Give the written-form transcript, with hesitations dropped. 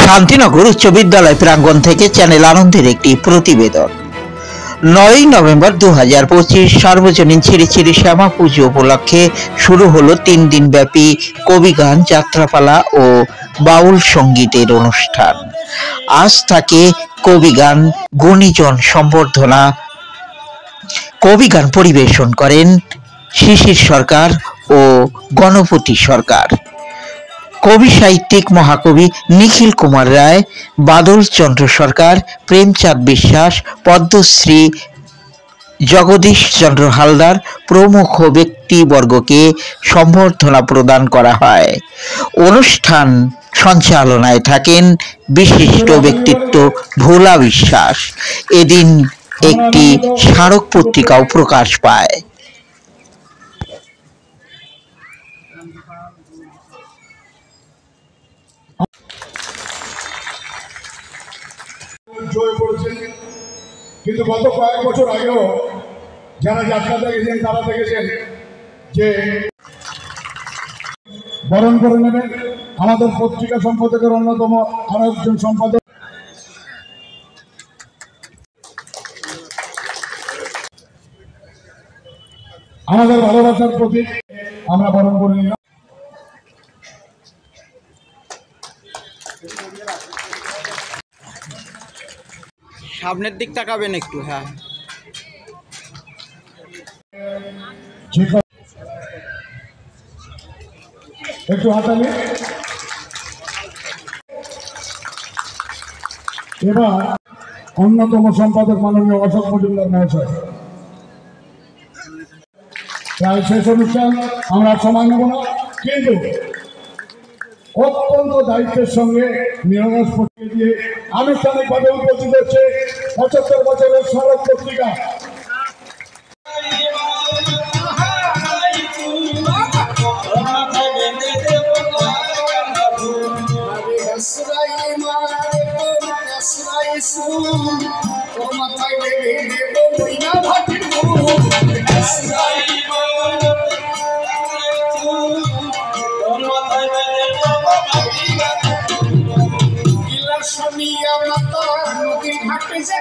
শান্তিনগর উচ্চ বিদ্যালয় প্রাঙ্গণ থেকে চ্যানেল আনন্দের একটি প্রতিবেদন। 9 নভেম্বর 2025 সার্বজনীন শ্রী শ্রী শ্যামা পুজো উপলক্ষে শুরু হলো 3 দিন ব্যাপী কবিগান, যাত্রাপালা ও বাউল সঙ্গীতের অনুষ্ঠান। আজ থাকে কবিগান, গুণীজন সম্বর্ধনা। কবিগান পরিবেশন করেন শিশির সরকার ও গণপতি সরকার। কবি সাহিত্যিক মহাকবি নিখিল কুমার রায়, বাদল চন্দ্র সরকার, প্রেমচাঁদ বিশ্বাস, পদ্মশ্রী জগদীশ চন্দ্র হালদার প্রমুখ ব্যক্তিবর্গকে সম্বর্ধনা প্রদান করা হয়। অনুষ্ঠান সঞ্চালনায় থাকেন বিশিষ্ট ব্যক্তিত্ব ভোলা বিশ্বাস। এদিন একটি স্মারক পত্রিকাও প্রকাশ পায়। কিন্তু গত কয়েক বছর আগেও যারা যাত্রা দেখেছেন তারা দেখেছেন যে বরণ করে নেবেন আমাদের পত্রিকা সম্পাদকের অন্যতম আরেকজন সম্পাদক, আমাদের ভালোবাসার প্রতীক আমরা বরণ করে নিলাম। সামনের দিক তাকাবেন একটু। হ্যাঁ, একটু হাতালি। এবার অন্যতম সম্পাদক মাননীয় অশোক মজুমদার মহাশয়। প্রায় শেষ অনুষ্ঠান, আমরা সময় নেব না, কিন্তু অত্যন্ত দায়িত্বের সঙ্গে নিরলস পত্রিকা দিয়ে আনুষ্ঠানিকভাবে উপস্থিত হচ্ছে 75 বছরের স্মারক পত্রিকা। নদীর ঘাটে যে